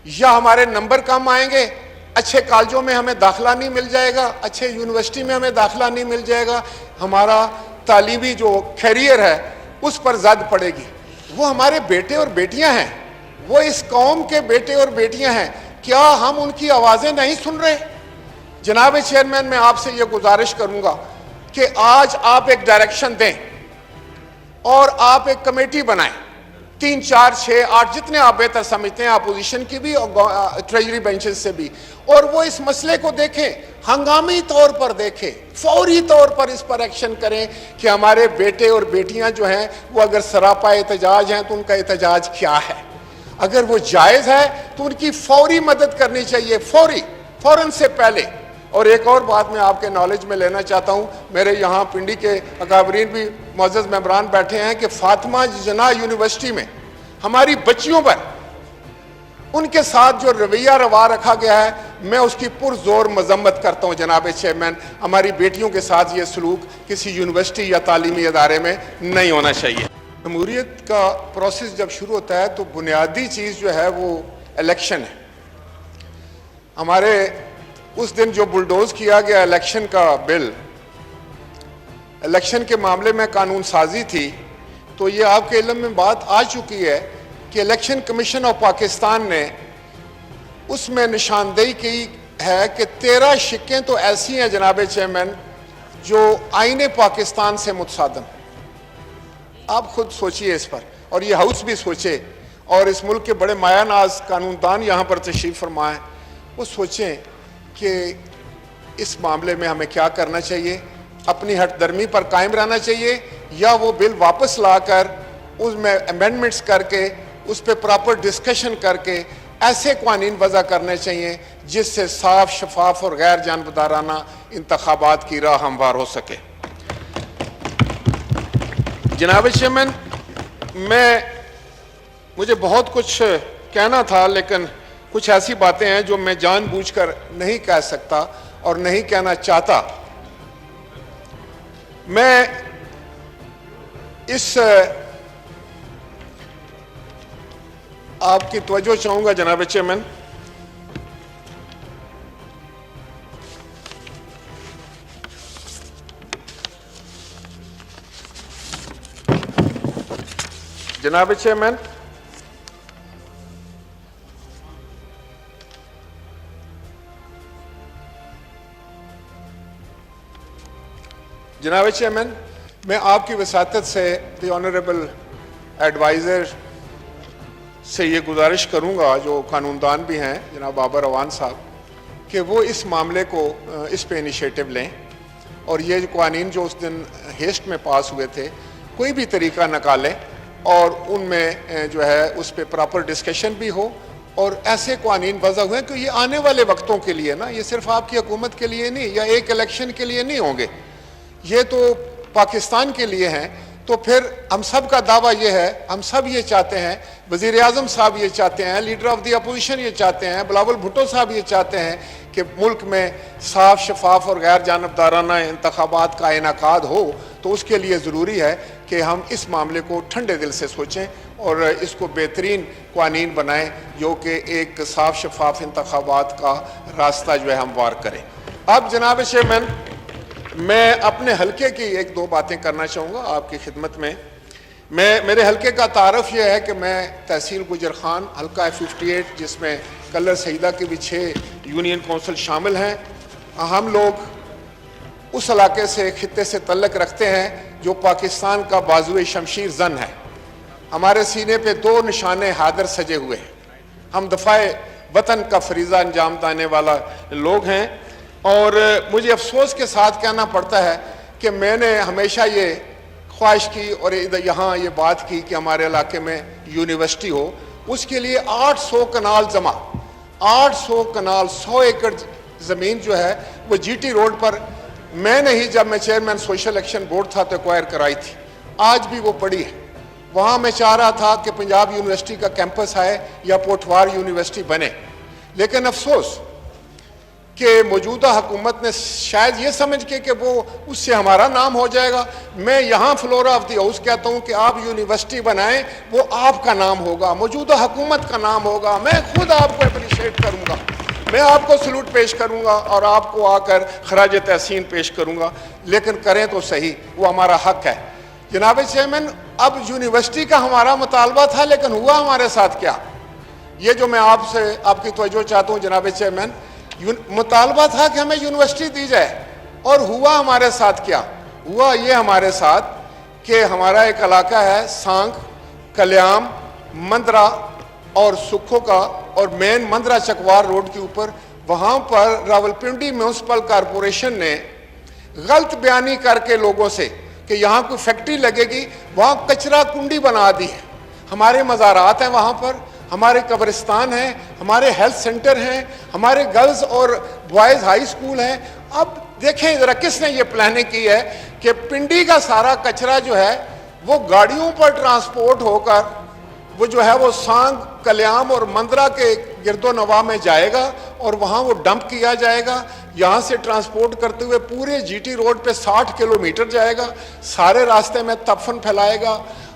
[SPEAKER 1] یا ہمارے نمبر کم آئیں گے, اچھے کالجوں میں ہمیں داخلہ نہیں مل جائے گا, اچھے یونیورسٹی میں ہمیں داخلہ نہیں مل جائے گا, ہمارا تعلیمی جو کیریئر ہے اس پر زد پڑے گی. وہ ہمارے بیٹے اور بیٹیاں ہیں, وہ اس قوم کے بیٹے اور بیٹیاں ہیں, کیا ہم ان کی آوازیں نہیں سن رہے؟ جناب چیئرمین میں آپ سے یہ گزارش کروں گا کہ آج آپ ایک ڈائریکشن دیں اور آپ ایک کمیٹی بنائیں, 3 4 6 8 جتنے آپ بہتر سمجھتے ہیں, اپوزیشن کی بھی اور ٹریجری بینچز سے بھی, اور وہ اس مسئلے کو دیکھیں, ہنگامی طور پر دیکھیں, فوری طور پر اس پر ایکشن کریں کہ ہمارے بیٹے اور بیٹیاں جو ہیں وہ اگر سراپا احتجاج ہیں تو ان کا احتجاج کیا ہے, اگر وہ جائز ہے تو ان کی فوری مدد کرنی چاہیے, فوراً سے پہلے. اور ایک اور بات میں آپ کے نالج میں لینا چاہتا ہوں, میرے یہاں پنڈی کے اکابرین بھی معزز ممبران بیٹھے ہیں, کہ فاطمہ جناح یونیورسٹی میں ہماری بچیوں پر ان کے ساتھ جو رویہ روا رکھا گیا ہے, میں اس کی پرزور مذمت کرتا ہوں. جناب چیئرمین, ہماری بیٹیوں کے ساتھ یہ سلوک کسی یونیورسٹی یا تعلیمی ادارے میں نہیں ہونا چاہیے. جمہوریت کا پروسیس جب شروع ہوتا ہے تو بنیادی چیز جو ہے وہ الیکشن ہے. ہمارے اس دن جو بلڈوز کیا گیا الیکشن کا بل, الیکشن کے معاملے میں قانون سازی تھی, تو یہ آپ کے علم میں بات آ چکی ہے کہ الیکشن کمیشن آف پاکستان نے اس میں نشاندہی کی ہے کہ 13 شقیں تو ایسی ہیں جناب چیئرمین جو آئین پاکستان سے متصادم. آپ خود سوچئے اس پر, اور یہ ہاؤس بھی سوچے, اور اس ملک کے بڑے مایہ ناز قانون دان یہاں پر تشریف فرمائیں, وہ سوچیں کہ اس معاملے میں ہمیں کیا کرنا چاہیے, اپنی ہٹ درمی پر قائم رہنا چاہیے, یا وہ بل واپس لا کر اس میں امینڈمنٹس کر کے اس پہ پراپر ڈسکشن کر کے ایسے قوانین وضع کرنے چاہیے جس سے صاف, شفاف اور غیر جانبدارانہ انتخابات کی راہ ہموار ہو سکے. جناب چیئرمین, مجھے بہت کچھ کہنا تھا, لیکن کچھ ایسی باتیں ہیں جو میں جان بوجھ کر نہیں کہہ سکتا اور نہیں کہنا چاہتا. میں اس آپ کی توجہ چاہوں گا جناب چیئرمین. جناب چیئرمین, میں آپ کی وساطت سے دی آنریبل ایڈوائزر سے یہ گزارش کروں گا, جو قانون دان بھی ہیں جناب بابر اعوان صاحب, کہ وہ اس معاملے کو اس پہ انیشیٹو لیں, اور یہ قوانین جو اس دن ہیسٹ میں پاس ہوئے تھے کوئی بھی طریقہ نکالیں, اور ان میں جو ہے اس پہ پراپر ڈسکشن بھی ہو, اور ایسے قوانین وضع ہوئے کہ یہ آنے والے وقتوں کے لیے نا, یہ صرف آپ کی حکومت کے لیے نہیں یا ایک الیکشن کے لیے نہیں ہوں گے, یہ تو پاکستان کے لیے ہیں. تو پھر ہم سب کا دعویٰ یہ ہے, ہم سب یہ چاہتے ہیں, وزیر اعظم صاحب یہ چاہتے ہیں, لیڈر آف دی اپوزیشن یہ چاہتے ہیں, بلاول بھٹو صاحب یہ چاہتے ہیں کہ ملک میں صاف, شفاف اور غیر جانبدارانہ انتخابات کا انعقاد ہو. تو اس کے لیے ضروری ہے کہ ہم اس معاملے کو ٹھنڈے دل سے سوچیں اور اس کو بہترین قوانین بنائیں جو کہ ایک صاف, شفاف انتخابات کا راستہ جو ہے ہموار کریں. اب جناب چیئرمین, میں اپنے حلقے کی 1-2 باتیں کرنا چاہوں گا آپ کی خدمت میں. میرے حلقے کا تعارف یہ ہے کہ میں تحصیل گجر خان, حلقہ 58, جس میں کلر سعیدہ کے بھی 6 یونین کونسل شامل ہیں. ہم لوگ उस इलाके से, खित्ते से तल्लक रखते हैं जो पाकिस्तान का बाजुए शमशीर जन है। हमारे सीने पे 2 निशाने हादर सजे हुए हैं। हम दफाए वतन का फरीजा अंजाम देने वाला लोग हैं। और मुझे अफसोस के साथ कहना पड़ता है कि मैंने हमेशा ये ख्वाहिश की और यहाँ ये बात की कि हमारे इलाके में यूनिवर्सिटी हो। उसके लिए 800 कनाल जमा, 800 कनाल, 100 एकड़ ज़मीन जो है वो जीटी रोड पर मैंने ही, जब मैं चेयरमैन सोशल एक्शन बोर्ड था, तो एक्वायर कराई थी। आज भी वो पड़ी है। वहाँ मैं चाह रहा था कि पंजाब यूनिवर्सिटी का कैंपस आए या पोठवार यूनिवर्सिटी बने, लेकिन अफसोस कि मौजूदा हुकूमत ने शायद ये समझ के कि वो उससे हमारा नाम हो जाएगा। मैं यहाँ फ्लोरा ऑफ द हाउस कहता हूँ कि आप यूनिवर्सिटी बनाएं, वो आपका नाम होगा, मौजूदा हुकूमत का नाम होगा। मैं खुद आपको अप्रिशिएट करूँगा, मैं आपको सलूट पेश करूँगा और आपको आकर खराज तहसीन पेश करूँगा, लेकिन करें तो सही, वो हमारा हक है। जनाब चेयरमैन, अब यूनिवर्सिटी का हमारा मुतालबा था, लेकिन हुआ हमारे साथ क्या? ये जो मैं आपसे आपकी तवज्जो चाहता हूँ जनाब चेयरमैन, मुतालबा था कि हमें यूनिवर्सिटी दी जाए, और हुआ हमारे साथ क्या? हुआ ये हमारे साथ कि हमारा एक इलाका है सांग, कल्याम, मंदरा और सुखो का, और मेन मंदरा चकवार रोड के ऊपर, वहाँ पर रावलपिंडी म्यूनसिपल कॉरपोरेशन ने गलत बयानी करके लोगों से कि यहाँ कोई फैक्ट्री लगेगी, वहाँ कचरा कुंडी बना दी है। हमारे मज़ारात हैं वहाँ पर, हमारे कब्रिस्तान हैं, हमारे हेल्थ सेंटर हैं, हमारे गर्ल्स और बॉयज़ हाई स्कूल हैं। अब देखें ज़रा किसने ये प्लानिंग की है कि पिंडी का सारा कचरा जो है वो गाड़ियों पर ट्रांसपोर्ट होकर वो जो है वो सांग, कल्याम और मंदरा के गिरदो नवा में जाएगा और वहाँ वो डंप किया जाएगा। यहाँ से ट्रांसपोर्ट करते हुए पूरे जीटी रोड पे 60 किलोमीटर जाएगा, सारे रास्ते में तफन फैलाएगा,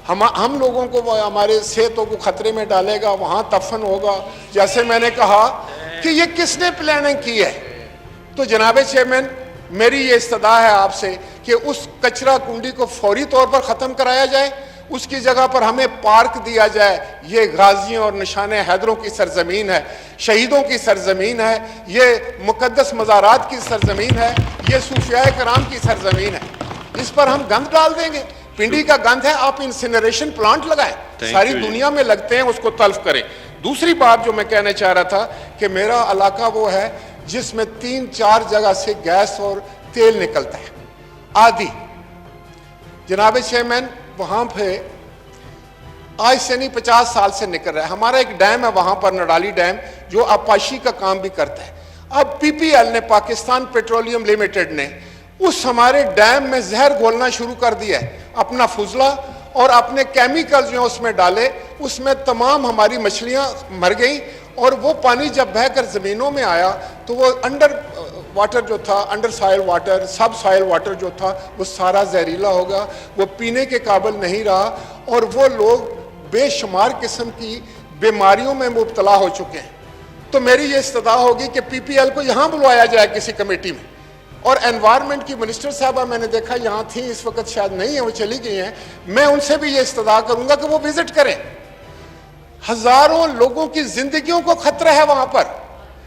[SPEAKER 1] हम लोगों को, हमारे सेहतों को खतरे में डालेगा, वहाँ तफन होगा। जैसे मैंने कहा कि ये किसने प्लानिंग की है? तो जनाब चेयरमैन, मेरी ये इस्तदा है आपसे कि उस कचरा कुंडी को फौरी तौर पर ख़त्म कराया जाए, उसकी जगह पर हमें पार्क दिया जाए। ये गाजियों और निशाने हैदरों की सरजमीन है, शहीदों की सरजमीन है, ये मुकद्दस मज़ारात की सरजमीन है, ये सूफिया कराम की सरजमीन है। इस पर हम गंद डाल देंगे? पिंडी का गंद है, आप इंसिनरेशन प्लांट लगाएं, सारी दुनिया में लगते हैं, उसको तल्फ करें। दूसरी बात जो मैं कहना चाह रहा था कि मेरा इलाका वो है जिसमें 3-4 जगह से गैस और तेल निकलता है आदि। जनाब चेयरमैन, वहाँ पे आज से नहीं 50 साल से निकल रहा है। हमारा एक डैम है वहाँ पर, नडाली डैम, जो आपाशी का काम भी करता है। अब पीपीएल ने, पाकिस्तान पेट्रोलियम लिमिटेड ने, उस हमारे डैम में जहर घोलना शुरू कर दिया है, अपना फुजला और अपने केमिकल जो उसमें डाले, उसमें तमाम हमारी मछलियाँ मर गई। और वो पानी जब बहकर ज़मीनों में आया तो वो अंडर वाटर जो था, अंडर सॉइल वाटर, सब सॉइल वाटर जो था, वो सारा जहरीला होगा, वो पीने के काबिल नहीं रहा, और वो लोग बेशुमार किस्म की बीमारियों में मुब्तला हो चुके हैं। तो मेरी ये इस्तदा होगी कि पीपीएल को यहाँ बुलवाया जाए किसी कमेटी में, और एनवायरनमेंट की मिनिस्टर साहबा मैंने देखा यहाँ थी, इस वक्त शायद नहीं है, वो चली गई हैं। मैं उनसे भी ये इस्तदा करूँगा कि वो विजिट करें। हज़ारों लोगों की जिंदगियों को खतरा है वहाँ पर।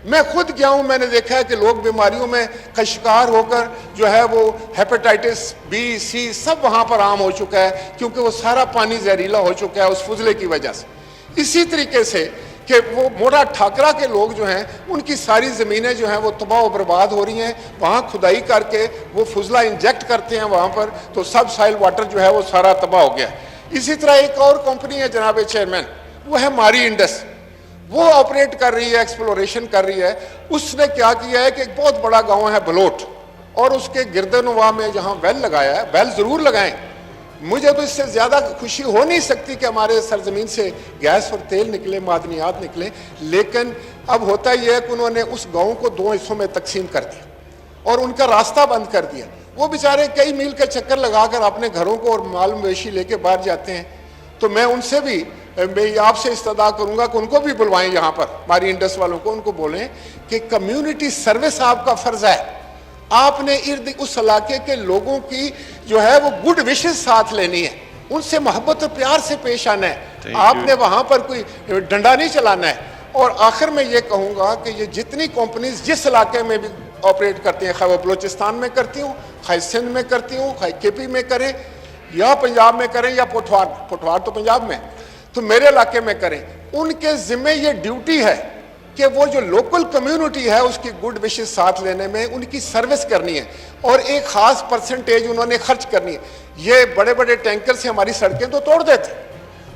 [SPEAKER 1] मैं खुद गया हूँ, मैंने देखा है कि लोग बीमारियों में का शिकार होकर जो है वो हेपेटाइटिस बी, सी सब वहाँ पर आम हो चुका है, क्योंकि वो सारा पानी जहरीला हो चुका है उस फुजले की वजह से। इसी तरीके से कि वो मोटा ठाकरा के लोग जो हैं, उनकी सारी ज़मीनें जो हैं वो तबाह व बर्बाद हो रही हैं। वहाँ खुदाई करके वो फुजला इंजेक्ट करते हैं वहाँ पर, तो सब सॉइल वाटर जो है वो सारा तबाह हो गया। इसी तरह एक और कंपनी है जनाब चेयरमैन, वो है मारी इंडस, वो ऑपरेट कर रही है, एक्सप्लोरेशन कर रही है। उसने क्या किया है कि एक बहुत बड़ा गांव है बलोट, और उसके गिरदनवा में जहां वेल लगाया है, वेल ज़रूर लगाएं। मुझे तो इससे ज़्यादा खुशी हो नहीं सकती कि हमारे सरजमीन से गैस और तेल निकले, मादनियात निकले, लेकिन अब होता यह है कि उन्होंने उस गाँव को 2 हिस्सों में तकसीम कर दिया और उनका रास्ता बंद कर दिया। वो बेचारे कई मील का चक्कर लगाकर अपने घरों को और माल मवेशी लेके बाहर जाते हैं। तो मैं उनसे भी, मैं आपसे इस्तदा करूंगा कि उनको भी बुलवाएं यहाँ पर, हमारी इंडस वालों को, उनको बोलें कि कम्युनिटी सर्विस आपका फर्ज है। आपने इर्द उस इलाके के लोगों की जो है वो गुड विशेस साथ लेनी है, उनसे मोहब्बत और प्यार से पेश आना है। आपने वहाँ पर कोई डंडा नहीं चलाना है। और आखिर में ये कहूँगा कि ये जितनी कंपनीज जिस इलाके में भी ऑपरेट करते हैं, खैबर बलोचिस्तान में करती हूँ, खै सिंध में करती हूँ, खै केपी में करें या पंजाब में करें या पोठवार तो पंजाब में, तो मेरे इलाके में करें, उनके जिम्मे ये ड्यूटी है कि वो जो लोकल कम्युनिटी है उसकी गुड विशेस साथ लेने में उनकी सर्विस करनी है और एक ख़ास परसेंटेज उन्होंने खर्च करनी है। ये बड़े बड़े टैंकर से हमारी सड़कें तो तोड़ देते,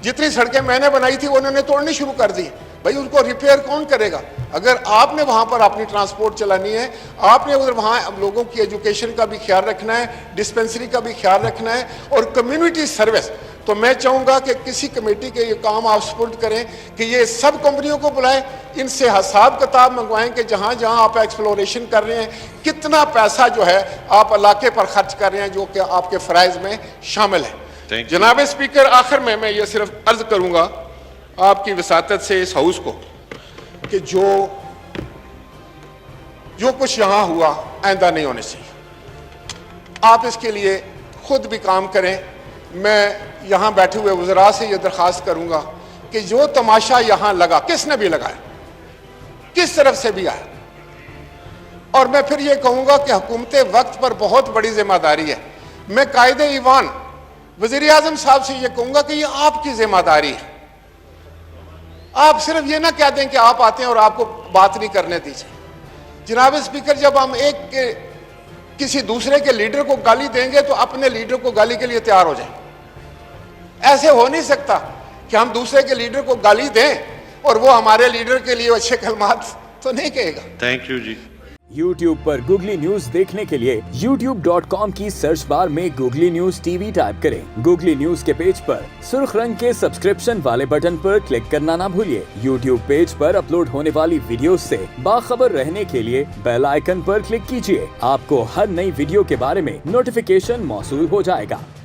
[SPEAKER 1] जितनी सड़कें मैंने बनाई थी उन्होंने तोड़नी शुरू कर दी। भाई उनको रिपेयर कौन करेगा? अगर आपने वहाँ पर अपनी ट्रांसपोर्ट चलानी है, आपने उधर वहाँ लोगों की एजुकेशन का भी ख्याल रखना है, डिस्पेंसरी का भी ख्याल रखना है और कम्युनिटी सर्विस, तो मैं चाहूँगा कि किसी कमेटी के ये काम आप सपोर्ट करें कि ये सब कंपनियों को बुलाएं, इनसे हिसाब किताब मंगवाएं कि जहाँ जहाँ आप एक्सप्लोरेशन कर रहे हैं कितना पैसा जो है आप इलाके पर खर्च कर रहे हैं जो कि आपके फ़राइज़ में शामिल है। जनाब स्पीकर, आखिर में मैं ये सिर्फ अर्ज करूँगा आपकी वसातत से इस हाउस को कि जो कुछ यहाँ हुआ आइंदा नहीं होने चाहिए। आप इसके लिए खुद भी काम करें। मैं यहाँ बैठे हुए वज़रा से ये दरख्वास्त करूँगा कि जो तमाशा यहाँ लगा, किसने भी लगाया, किस तरफ से भी आया, और मैं फिर ये कहूँगा कि हुकूमत वक्त पर बहुत बड़ी जिम्मेदारी है। मैं कायदे ईवान वज़ीर आज़म साहब से ये कहूँगा कि ये आपकी जिम्मेदारी है। आप सिर्फ ये ना कह दें कि आप आते हैं और आपको बात नहीं करने दीजिए। जनाब स्पीकर, जब हम किसी दूसरे के लीडर को गाली देंगे तो अपने लीडर को गाली के लिए तैयार हो जाए। ऐसे हो नहीं सकता कि हम दूसरे के लीडर को गाली दें और वो हमारे लीडर के लिए अच्छे कलमात तो नहीं कहेगा।
[SPEAKER 2] Thank you ji.
[SPEAKER 3] YouTube पर गूगली न्यूज देखने के लिए youtube.com की सर्च बार में गूगली न्यूज टीवी टाइप करें। गूगली न्यूज के पेज पर सुर्ख रंग के सब्सक्रिप्शन वाले बटन पर क्लिक करना ना भूलिए। YouTube पेज पर अपलोड होने वाली वीडियोस से बाखबर रहने के लिए बेल आइकन पर क्लिक कीजिए। आपको हर नई वीडियो के बारे में नोटिफिकेशन मौसूल हो जाएगा।